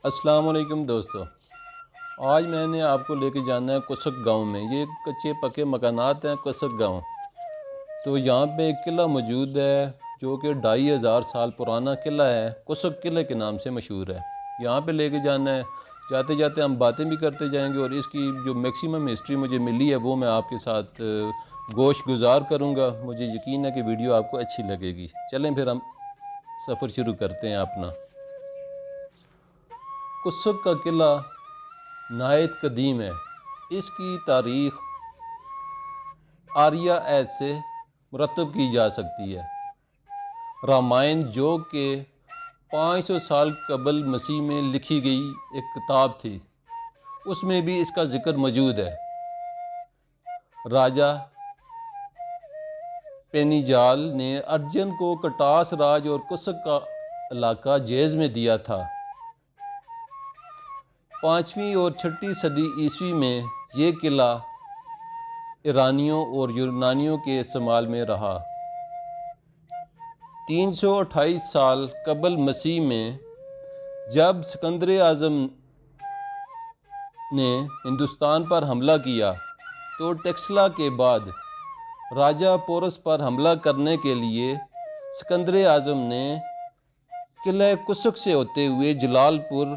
अस्सलाम वालेकुम दोस्तों। आज मैंने आपको लेके जाना है कुसक गांव में। ये कच्चे पक्के मकानात हैं कुसक गांव। तो यहाँ पे एक किला मौजूद है जो कि 2500 साल पुराना किला है। कुसक किले के नाम से मशहूर है। यहाँ पे लेके जाना है। जाते जाते हम बातें भी करते जाएंगे और इसकी जो मैक्सिमम हिस्ट्री मुझे मिली है वो मैं आपके साथ गोश गुजार करूँगा। मुझे यकीन है कि वीडियो आपको अच्छी लगेगी। चलें फिर हम सफ़र शुरू करते हैं अपना। कुसक का किला नहायत कदीम है। इसकी तारीख़ आर्या ऐत से मुरतब की जा सकती है। रामायण जो कि 500 साल कबल मसीह में लिखी गई एक किताब थी, उसमें भी इसका ज़िक्र मौजूद है। राजा पेनीजाल ने अर्जन को कटास राज और कुसक का इलाका जेज़ में दिया था। 5वीं और 6ठी सदी ईस्वी में ये किला ईरानियों और यूनानियों के इस्तेमाल में रहा। 328 साल कबल मसीह में जब सिकंदर आज़म ने हिंदुस्तान पर हमला किया तो टेक्सला के बाद राजा पोरस पर हमला करने के लिए सिकंदर आज़म ने किला कुसक से होते हुए जलालपुर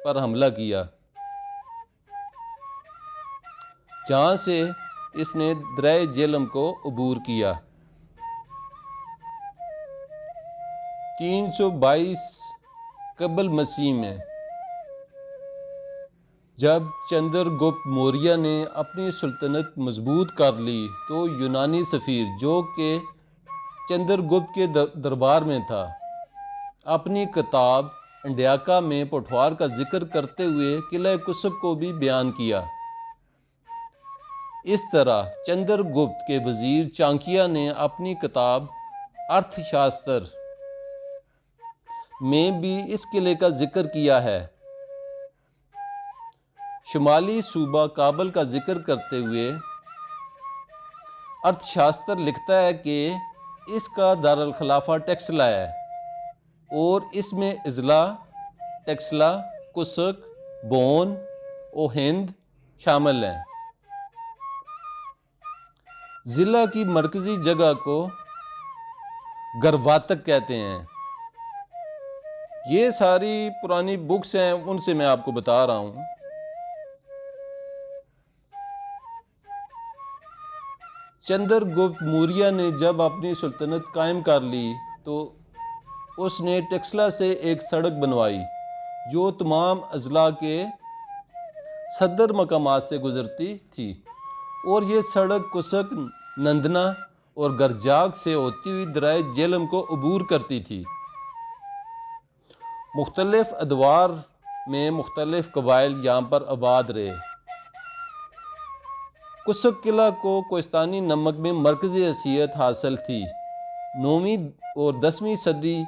पर हमला किया, जहाँ से इसने दरिया झेलम को अबूर किया। 322 कबल मसीह में जब चंद्रगुप्त मौर्य ने अपनी सुल्तनत मजबूत कर ली तो यूनानी सफ़ीर जो कि चंद्रगुप्त के दरबार में था, अपनी किताब अंड्याका में पोठवार का जिक्र करते हुए किला कुसक को भी बयान किया। इस तरह चंद्रगुप्त के वज़ीर चाणक्य ने अपनी किताब अर्थशास्त्र में भी इस किले का जिक्र किया है। शुमाली सूबा काबल का जिक्र करते हुए अर्थशास्त्र लिखता है कि इसका दारुल खिलाफा टेक्सला है और इसमें इज़ला, टेक्सला, कुसक, बोन और हिंद शामिल हैं। ज़िला की मरकज़ी जगह को गरवातक कहते हैं। ये सारी पुरानी बुक्स हैं, उनसे मैं आपको बता रहा हूँ। चंद्रगुप्त मौर्य ने जब अपनी सुल्तनत कायम कर ली तो उसने टेक्सला से एक सड़क बनवाई जो तमाम अजला के सदर मकामात से गुजरती थी और ये सड़क कुसक, नंदना और गरजाक से होती हुई दरिया झेलम को अबूर करती थी। मुख्तलिफ अदवार में मुख्तलिफ कबाइल यहाँ पर आबाद रहे। कुसक किला को कोहिस्तानी नमक में मरकज़ी हैसियत हासिल थी। 9वीं और 10वीं सदी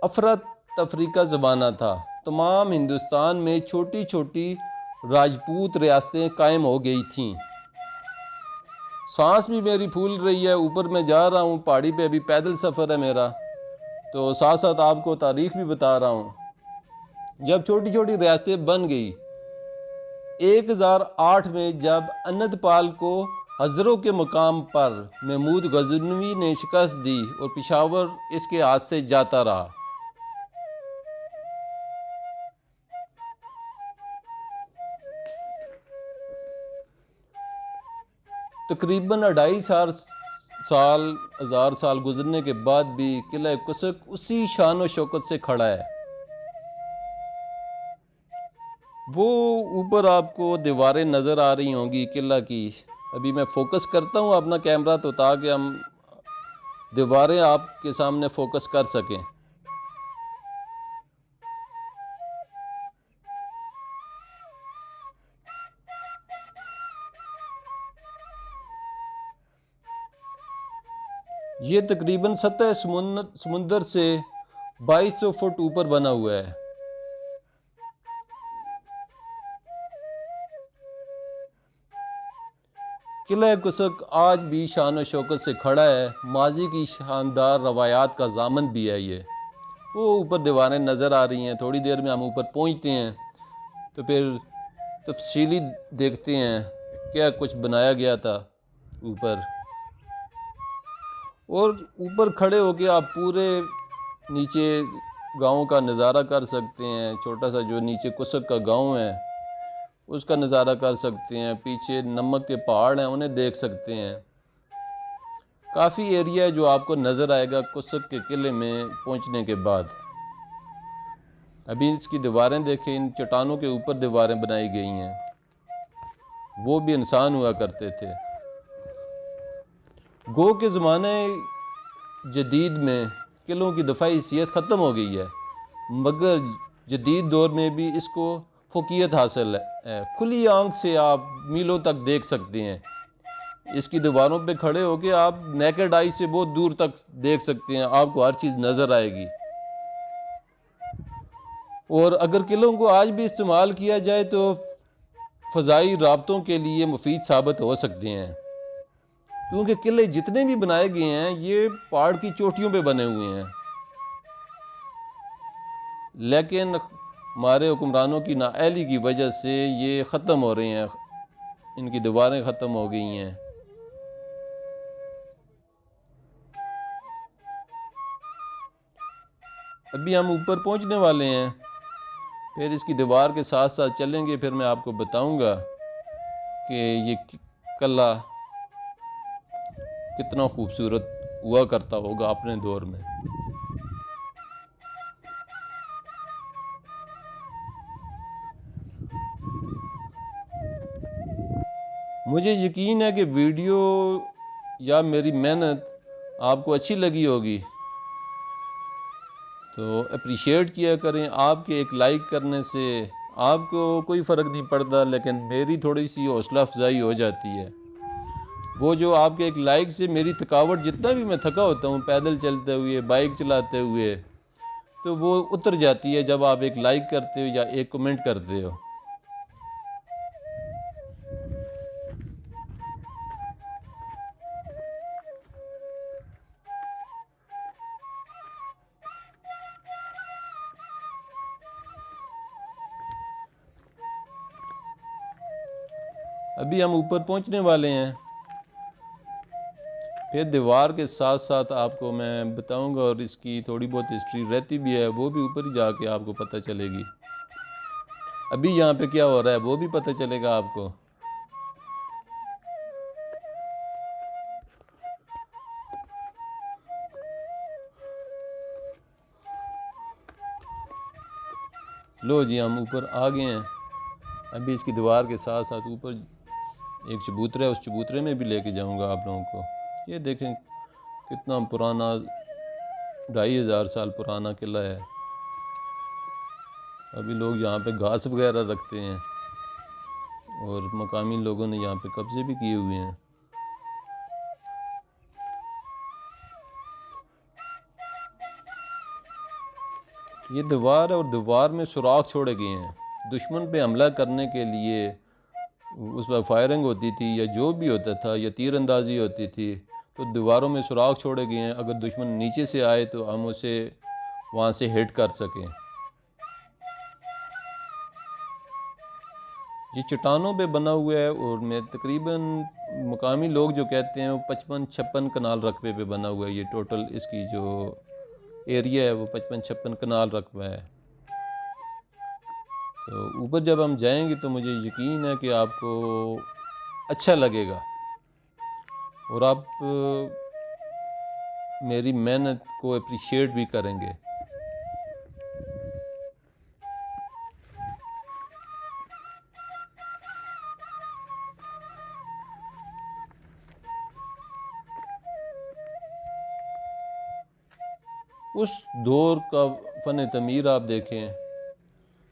अफरा तफरी का ज़माना था। तमाम हिंदुस्तान में छोटी छोटी राजपूत रियासतें कायम हो गई थीं। सांस भी मेरी फूल रही है। ऊपर मैं जा रहा हूँ पहाड़ी पे, अभी पैदल सफ़र है मेरा, तो साथ साथ आपको तारीख़ भी बता रहा हूँ। जब छोटी छोटी रियासतें बन गई, 1008 में जब अनदपाल को हज़रों के मुकाम पर महमूद गजनवी ने शिकस्त दी और पेशावर इसके हाथ से जाता रहा। तकरीबन 2,500 साल गुजरने के बाद भी किला कुसक उसी शान और शौकत से खड़ा है। वो ऊपर आपको दीवारें नज़र आ रही होंगी किला की। अभी मैं फ़ोकस करता हूँ अपना कैमरा तो ताकि हम दीवारें आपके सामने फ़ोकस कर सकें। ये तकरीबन सतह समुंदर से 2200 फुट ऊपर बना हुआ है। किला कुसक आज भी शान और शौकत से खड़ा है। माजी की शानदार रवायात का ज़ामन भी है ये। वो ऊपर दीवारें नज़र आ रही हैं। थोड़ी देर में हम ऊपर पहुंचते हैं तो फिर तफसीली देखते हैं क्या कुछ बनाया गया था ऊपर। और ऊपर खड़े होकर आप पूरे नीचे गांव का नज़ारा कर सकते हैं। छोटा सा जो नीचे कुसक का गांव है उसका नज़ारा कर सकते हैं। पीछे नमक के पहाड़ हैं उन्हें देख सकते हैं। काफ़ी एरिया है जो आपको नज़र आएगा कुसक के किले में पहुंचने के बाद। अभी इसकी दीवारें देखें, इन चट्टानों के ऊपर दीवारें बनाई गई हैं। वो भी इंसान हुआ करते थे। गो के ज़माने जदीद में किलों की दफ़ाई हैसियत ख़त्म हो गई है, मगर जदीद दौर में भी इसको फ़ोकियत हासिल है। खुली आंख से आप मीलों तक देख सकते हैं। इसकी दीवारों पे खड़े होकर आप नेकेड आई से बहुत दूर तक देख सकते हैं, आपको हर चीज़ नज़र आएगी। और अगर किलों को आज भी इस्तेमाल किया जाए तो फ़ज़ाई राब्तों के लिए मुफीद साबित हो सकते हैं, क्योंकि किले जितने भी बनाए गए हैं ये पहाड़ की चोटियों पे बने हुए हैं। लेकिन हमारे हुक्मरानों की नाअहली की वजह से ये ख़त्म हो रहे हैं, इनकी दीवारें ख़त्म हो गई हैं। अभी हम ऊपर पहुंचने वाले हैं, फिर इसकी दीवार के साथ साथ चलेंगे, फिर मैं आपको बताऊंगा कि ये किला कितना खूबसूरत हुआ करता होगा अपने दौर में। मुझे यकीन है कि वीडियो या मेरी मेहनत आपको अच्छी लगी होगी, तो अप्रिशिएट किया करें। आपके एक लाइक करने से आपको कोई फ़र्क नहीं पड़ता, लेकिन मेरी थोड़ी सी हौसला अफजाई हो जाती है। वो जो आपके एक लाइक से मेरी थकावट, जितना भी मैं थका होता हूँ पैदल चलते हुए, बाइक चलाते हुए, तो वो उतर जाती है जब आप एक लाइक करते हो या एक कमेंट करते हो। अभी हम ऊपर पहुंचने वाले हैं, फिर दीवार के साथ साथ आपको मैं बताऊंगा, और इसकी थोड़ी बहुत हिस्ट्री रहती भी है, वो भी ऊपर ही जाके आपको पता चलेगी। अभी यहाँ पे क्या हो रहा है वो भी पता चलेगा आपको। लो जी, हम ऊपर आ गए हैं। अभी इसकी दीवार के साथ साथ ऊपर एक चबूतरा है, उस चबूतरे में भी लेके जाऊंगा आप लोगों को। ये देखें कितना पुराना, 2500 साल पुराना किला है। अभी लोग यहाँ पे घास वगैरह रखते हैं और मकामी लोगों ने यहाँ पे कब्जे भी किए हुए हैं। ये दीवार है और दीवार में सुराख छोड़े गए हैं दुश्मन पे हमला करने के लिए। उस वक्त फायरिंग होती थी या जो भी होता था, या तीर अंदाजी होती थी, तो दीवारों में सुराख छोड़े गए हैं। अगर दुश्मन नीचे से आए तो हम उसे वहाँ से हिट कर सकें। ये चट्टानों पे बना हुआ है और मैं तकरीबन मकामी लोग जो कहते हैं वो 55-56 कनाल रकबे पे बना हुआ है। ये टोटल इसकी जो एरिया है वो 55-56 कनाल रकबा है। तो ऊपर जब हम जाएंगे तो मुझे यकीन है कि आपको अच्छा लगेगा और आप मेरी मेहनत को अप्रिशिएट भी करेंगे। उस दौर का फ़न तमीर आप देखें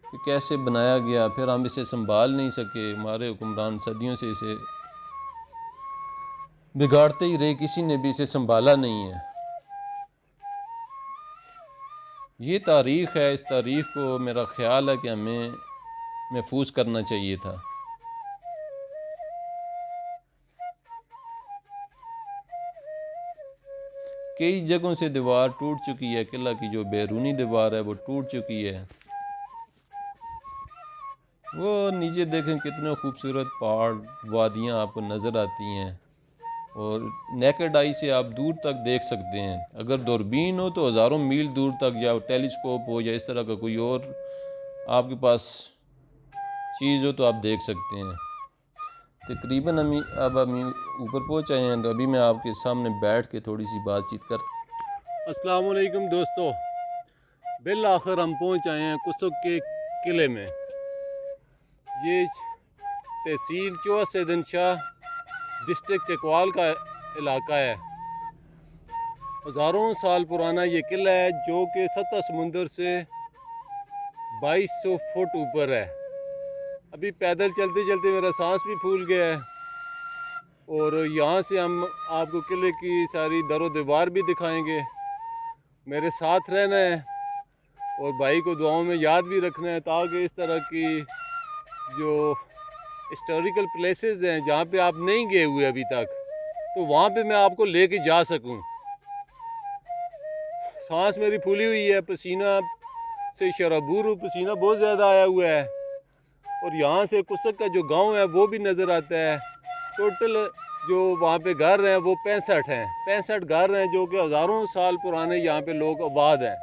कि कैसे बनाया गया, फिर हम इसे संभाल नहीं सके। हमारे हुक्मरान सदियों से इसे बिगाड़ते ही रहे, किसी ने भी इसे संभाला नहीं है। ये तारीख़ है, इस तारीख़ को मेरा ख़्याल है कि हमें महफूज करना चाहिए था। कई जगहों से दीवार टूट चुकी है, किला की जो बैरूनी दीवार है वो टूट चुकी है। वो नीचे देखें कितने खूबसूरत पहाड़ वादियाँ आपको नज़र आती हैं और नेकेड आई से आप दूर तक देख सकते हैं। अगर दूरबीन हो तो हज़ारों मील दूर तक, या टेलीस्कोप हो या इस तरह का कोई और आपके पास चीज़ हो तो आप देख सकते हैं। तकरीबन हम ऊपर पहुँच आए हैं, तो अभी मैं आपके सामने बैठ के थोड़ी सी बातचीत कर। अस्सलाम वालेकुम दोस्तों, बिल आखिर हम पहुंच आए हैं कुसुक के किले में। ये तहसील चौसा सैदन शाह डिस्ट्रिक्ट चकवाल का इलाका है। हज़ारों साल पुराना ये किला है जो कि सतह समुंदर से 2200 फुट ऊपर है। अभी पैदल चलते चलते मेरा सांस भी फूल गया है। और यहाँ से हम आपको किले की सारी दरो दीवार भी दिखाएंगे। मेरे साथ रहना है और भाई को दुआओं में याद भी रखना है, ताकि इस तरह की जो हिस्टोरिकल प्लेसेस हैं जहाँ पे आप नहीं गए हुए अभी तक, तो वहाँ पे मैं आपको लेके जा सकूँ। सांस मेरी फूली हुई है, पसीना से शराबूर हूँ, पसीना बहुत ज़्यादा आया हुआ है। और यहाँ से कुसक का जो गांव है वो भी नज़र आता है। टोटल जो वहाँ पे घर हैं वो 65 हैं, 65 घर हैं जो कि हज़ारों साल पुराने यहाँ पे लोग आबाद हैं।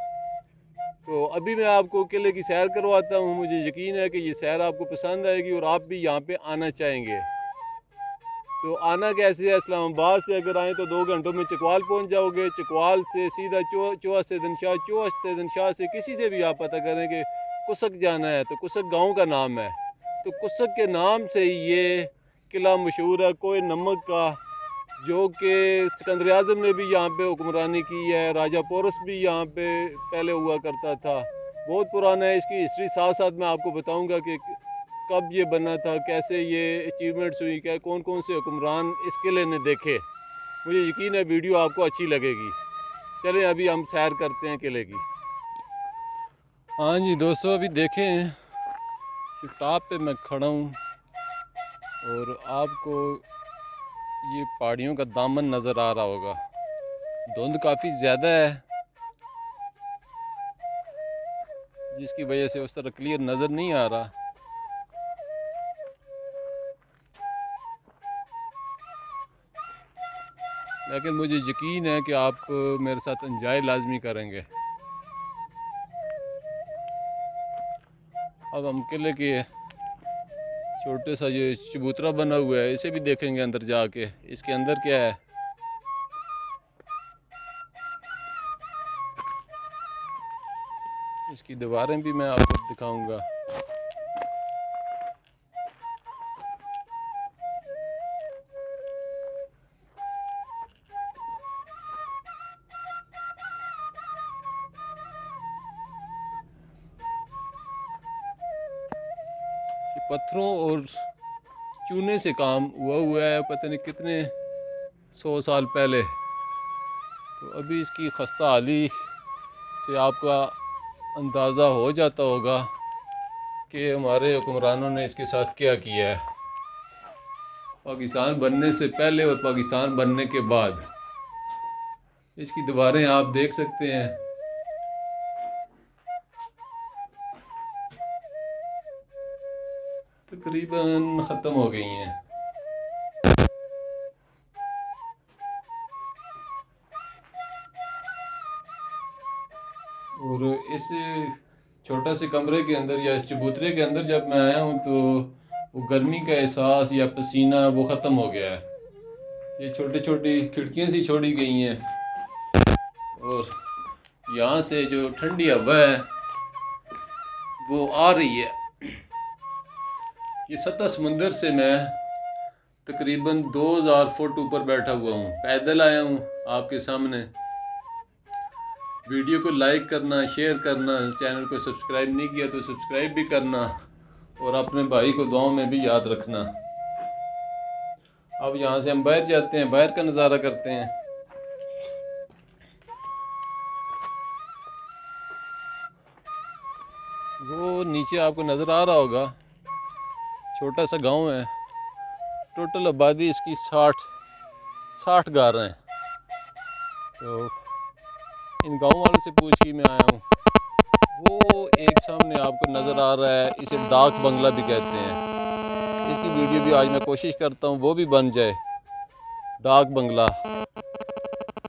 तो अभी मैं आपको किले की सैर करवाता हूँ। मुझे यकीन है कि ये सैर आपको पसंद आएगी और आप भी यहाँ पे आना चाहेंगे। तो आना कैसे है? इस्लामाबाद से अगर आएँ तो 2 घंटों में चकवाल पहुँच जाओगे। चकवाल से सीधा चौसा सैदन शाह, चौसा सैदन शाह से किसी से भी आप पता करें कि कुसक जाना है तो कुसक गाँव का नाम है। तो कुसक के नाम से ही ये किला मशहूर है, कोई नमक का, जो कि सिकंदर आज़म ने भी यहाँ पे हुक्मरानी की है। राजा पोरस भी यहाँ पे पहले हुआ करता था। बहुत पुराना है। इसकी हिस्ट्री साथ साथ मैं आपको बताऊंगा कि कब ये बना था, कैसे ये अचीवमेंट्स हुई, क्या कौन कौन से हुक्मरान इस किले ने देखे। मुझे यकीन है वीडियो आपको अच्छी लगेगी। चलें अभी हम सैर करते हैं किले की। हाँ जी दोस्तों, अभी देखें टॉप पे मैं खड़ा हूँ और आपको ये पहाड़ियों का दामन नज़र आ रहा होगा। धुंध काफ़ी ज़्यादा है जिसकी वजह से उस तरह क्लियर नज़र नहीं आ रहा। लेकिन मुझे यकीन है कि आप मेरे साथ एंजॉय लाजमी करेंगे। अब हम किले के छोटे सा ये चबूतरा बना हुआ है, इसे भी देखेंगे अंदर जाके, इसके अंदर क्या है। इसकी दीवारें भी मैं आपको दिखाऊंगा। ये पत्थरों और चूने से काम हुआ है, पता नहीं कितने 100 साल पहले। तो अभी इसकी खस्ता हाली से आपका अंदाज़ा हो जाता होगा कि हमारे हुक्मरानों ने इसके साथ क्या किया है, पाकिस्तान बनने से पहले और पाकिस्तान बनने के बाद। इसकी दीवारें आप देख सकते हैं। तकरीबन ख़त्म हो गई हैं। और इस छोटा से कमरे के अंदर या इस चबूतरे के अंदर जब मैं आया हूँ तो वो गर्मी का एहसास या पसीना वो ख़त्म हो गया है। ये छोटी छोटी खिड़कियाँ सी छोड़ी गई हैं और यहाँ से जो ठंडी हवा है वो आ रही है। ये सतह समुंदर से मैं तकरीबन 2000 फुट ऊपर बैठा हुआ हूँ, पैदल आया हूँ आपके सामने। वीडियो को लाइक करना, शेयर करना, चैनल को सब्सक्राइब नहीं किया तो सब्सक्राइब भी करना और अपने भाई को दुआओं में भी याद रखना। अब यहाँ से हम बाहर जाते हैं, बाहर का नज़ारा करते हैं। वो नीचे आपको नज़र आ रहा होगा, छोटा सा गांव है। टोटल आबादी इसकी 60 घर हैं। तो इन गांव वालों से पूछ के मैं आया हूँ। वो एक सामने आपको नज़र आ रहा है, इसे डाक बंगला भी कहते हैं। इसकी वीडियो भी आज मैं कोशिश करता हूँ वो भी बन जाए, डाक बंगला।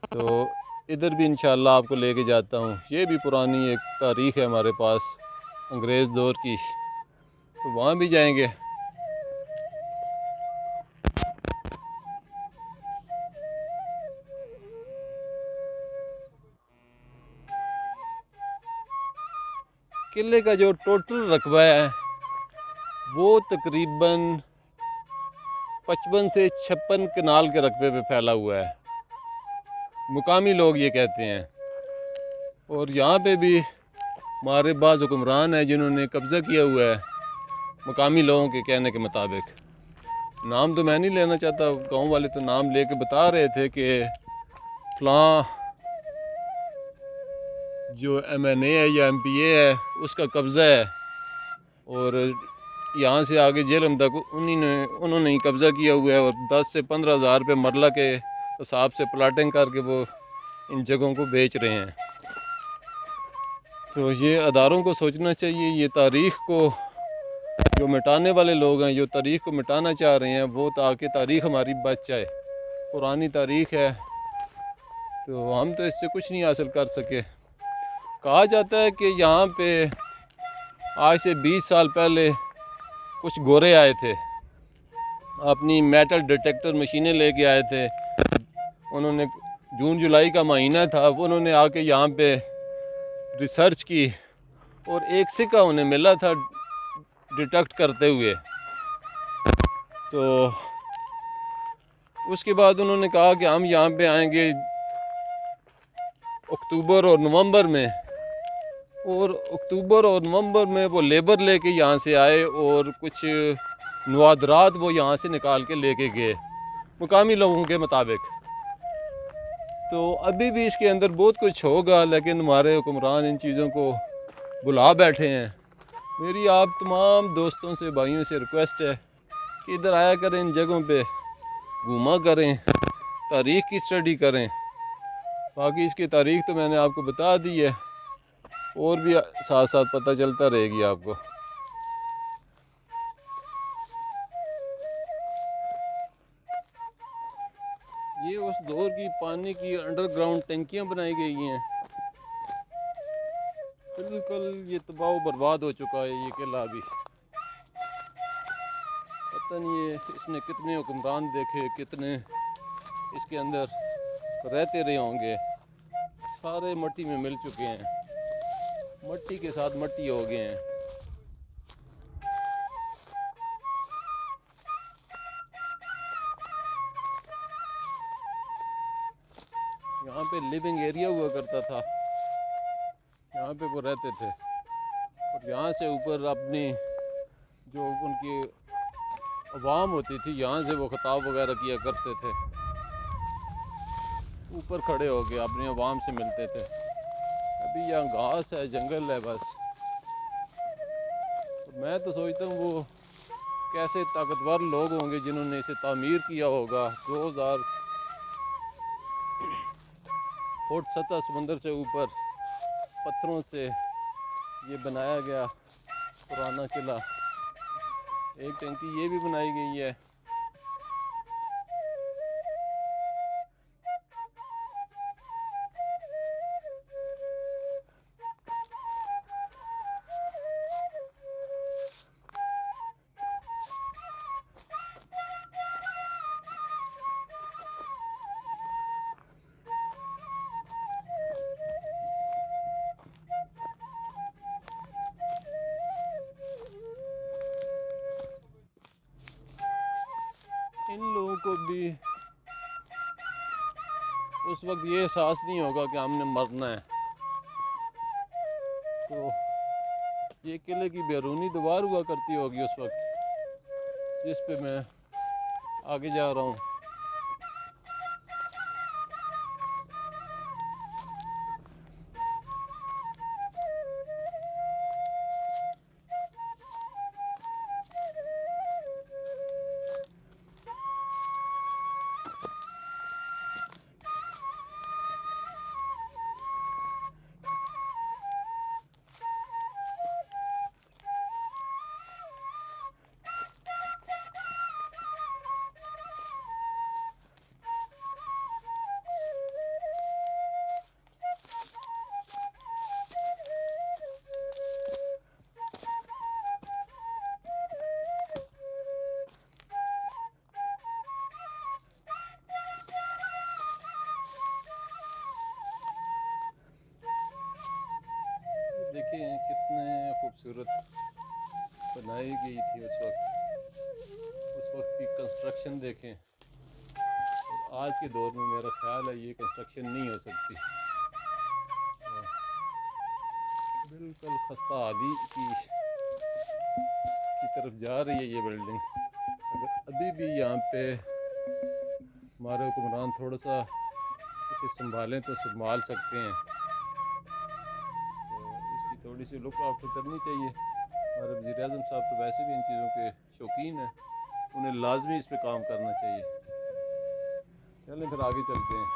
तो इधर भी इंशाल्लाह आपको लेके जाता हूँ। ये भी पुरानी एक तारीख़ है हमारे पास, अंग्रेज़ दौर की, तो वहाँ भी जाएंगे। किले का जो टोटल रकबा है वो तकरीबन 55 से 56 कनाल के रकबे पे फैला हुआ है, मुकामी लोग ये कहते हैं। और यहाँ पे भी हमारे बाज़ हुक्मरान हैं जिन्होंने कब्ज़ा किया हुआ है, मुकामी लोगों के कहने के मुताबिक। नाम तो मैं नहीं लेना चाहता, गांव वाले तो नाम लेके बता रहे थे कि फ़लाँ जो MNA है या MPA है उसका कब्ज़ा है, और यहाँ से आगे जेलम तक उन्होंने ही कब्ज़ा किया हुआ है, और 10 से 15 हज़ार रुपये मरला के हिसाब से प्लाटिंग करके वो इन जगहों को बेच रहे हैं। तो ये अदारों को सोचना चाहिए, ये तारीख़ को जो मिटाने वाले लोग हैं, जो तारीख़ को मिटाना चाह रहे हैं, वो ताकि तारीख़ हमारी बच जाए। पुरानी तारीख़ है तो हम तो इससे कुछ नहीं हासिल कर सके। कहा जाता है कि यहाँ पे आज से 20 साल पहले कुछ गोरे आए थे, अपनी मेटल डिटेक्टर मशीनें लेके आए थे। उन्होंने जून जुलाई का महीना था, वो उन्होंने आके यहाँ पे रिसर्च की और एक सिक्का उन्हें मिला था डिटेक्ट करते हुए। तो उसके बाद उन्होंने कहा कि हम यहाँ पे आएंगे अक्टूबर और नवंबर में, और अक्टूबर और नवंबर में वो लेबर लेके यहाँ से आए और कुछ नवादरात वो यहाँ से निकाल के लेके गए मुकामी लोगों के मुताबिक। तो अभी भी इसके अंदर बहुत कुछ होगा, लेकिन हमारे हुक्मरान इन चीज़ों को बुला बैठे हैं। मेरी आप तमाम दोस्तों से, भाइयों से रिक्वेस्ट है कि इधर आया करें, इन जगहों पे घूमा करें, तारीख़ की स्टडी करें। बाकी इसकी तारीख़ तो मैंने आपको बता दी है, और भी साथ साथ पता चलता रहेगी आपको। ये उस दौर की पानी की अंडरग्राउंड टंकियां बनाई गई हैं। बिल्कुल ये तबाह बर्बाद हो चुका है ये किला भी। पता नहीं ये इसने कितने हुक्मरान देखे, कितने इसके अंदर रहते रहे होंगे। सारे मट्टी में मिल चुके हैं, मट्टी के साथ मट्टी हो गए हैं। यहाँ पे लिविंग एरिया हुआ करता था, यहाँ पे वो रहते थे, और यहाँ से ऊपर अपनी जो उनकी अवाम होती थी, यहाँ से वो खिताब वगैरह किया करते थे, ऊपर खड़े होके अपनी अवाम से मिलते थे। अभी यहाँ घास है, जंगल है बस। तो मैं तो सोचता हूँ वो कैसे ताकतवर लोग होंगे जिन्होंने इसे तामीर किया होगा। 2000 फुट सतह समंदर से ऊपर पत्थरों से ये बनाया गया पुराना किला। एक टंकी ये भी बनाई गई है। इन लोगों को भी उस वक्त ये एहसास नहीं होगा कि हमने मरना है। तो ये किले की बैरूनी दीवार हुआ करती होगी उस वक्त, जिस पे मैं आगे जा रहा हूँ। खूबसूरत बनाई गई थी उस वक्त की कंस्ट्रक्शन देखें, और आज के दौर में मेरा ख्याल है ये कंस्ट्रक्शन नहीं हो सकती। तो बिल्कुल खस्ता हाली की तरफ जा रही है ये बिल्डिंग। अगर अभी भी यहाँ पे हमारे हुक्मरान थोड़ा सा इसे संभालें तो संभाल सकते हैं। तो इसकी थोड़ी सी लुक आफ्टर करनी चाहिए। हमारे वज़ीर आज़म साहब तो वैसे भी इन चीज़ों के शौकीन हैं, उन्हें लाजमी इस पर काम करना चाहिए। चलें फिर आगे चलते हैं।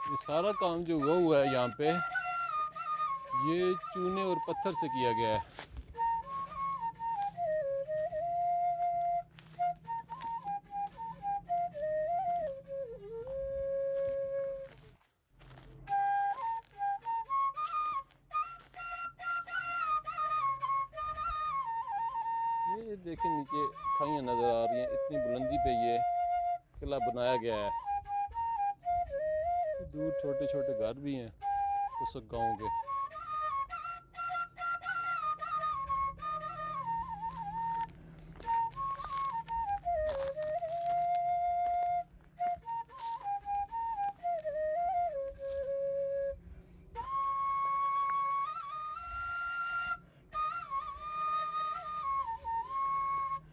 ये सारा काम जो हुआ है यहाँ पे, ये चूने और पत्थर से किया गया है। ये देखें नीचे खाइयाँ नज़र आ रही हैं, इतनी बुलंदी पे ये किला बनाया गया है। दूर छोटे छोटे घर भी हैं कुसक गांव के।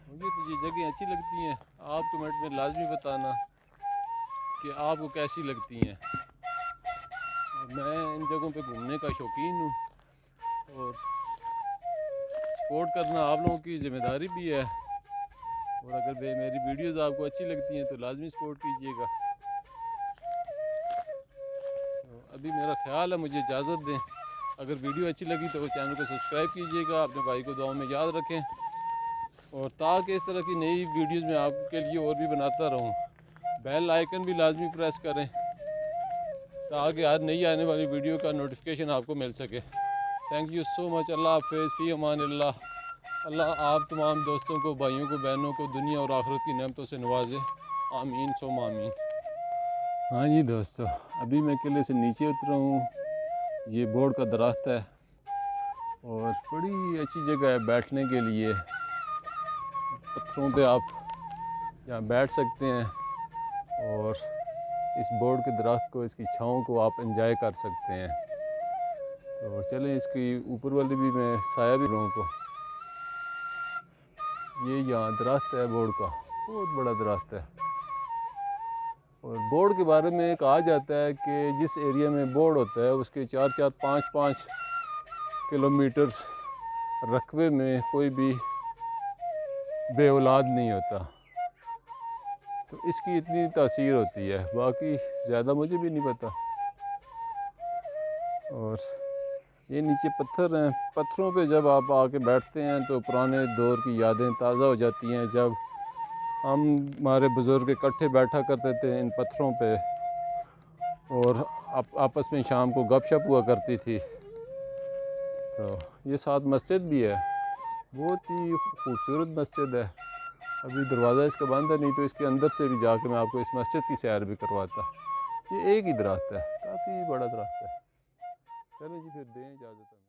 मुझे तो ये जगह अच्छी लगती हैं, आप कमेंट में लाजमी बताना कि आपको कैसी लगती हैं। और मैं इन जगहों पे घूमने का शौकीन हूँ, और सपोर्ट करना आप लोगों की ज़िम्मेदारी भी है। और अगर मेरी वीडियोज़ आपको अच्छी लगती हैं तो लाजमी सपोर्ट कीजिएगा। तो अभी मेरा ख्याल है मुझे इजाज़त दें। अगर वीडियो अच्छी लगी तो चैनल को सब्सक्राइब कीजिएगा, अपने भाई को दुआ में याद रखें, और ताकि इस तरह की नई वीडियोज़ मैं आपके लिए और भी बनाता रहूँ। बेल आइकन भी लाजमी प्रेस करें ताकि हर नई आने वाली वीडियो का नोटिफिकेशन आपको मिल सके। Thank you so much. अल्लाह हाफ़िज़, फ़ी अमानिल्लाह। अल्लाह आप तमाम दोस्तों को, भाइयों को, बहनों को दुनिया और आखिरत की नेमतों से नवाजे। आमीन सुम आमीन। हाँ जी दोस्तों, अभी मैं किले से नीचे उतरा हूँ। ये बोर्ड का दरख्त है और बड़ी अच्छी जगह है बैठने के लिए। पत्थरों पे आप यहाँ बैठ सकते हैं और इस बोर्ड के दरख्त को, इसकी छाँव को आप एंजॉय कर सकते हैं। तो चलें, इसकी ऊपर वाली भी मैं साया भी लोगों को। ये यहाँ दरख्त है बोर्ड का, बहुत बड़ा दरख्त है। और बोर्ड के बारे में कहा जाता है कि जिस एरिया में बोर्ड होता है उसके 4-4, 5-5 किलोमीटर रकबे में कोई भी बे औलाद नहीं होता। तो इसकी इतनी तासीर होती है, बाकी ज़्यादा मुझे भी नहीं पता। और ये नीचे पत्थर हैं, पत्थरों पे जब आप आके बैठते हैं तो पुराने दौर की यादें ताज़ा हो जाती हैं। जब हमारे बुज़ुर्ग इकट्ठे बैठा करते थे इन पत्थरों पे, और आपस में शाम को गपशप हुआ करती थी। तो ये साथ मस्जिद भी है, बहुत ही खूबसूरत मस्जिद है। अभी दरवाज़ा इसका बंद है, नहीं तो इसके अंदर से भी जाके मैं आपको इस मस्जिद की सैर भी करवाता। ये एक ही दरख्त है, काफ़ी बड़ा दरख्त है। चलो जी, फिर दें इजाज़त।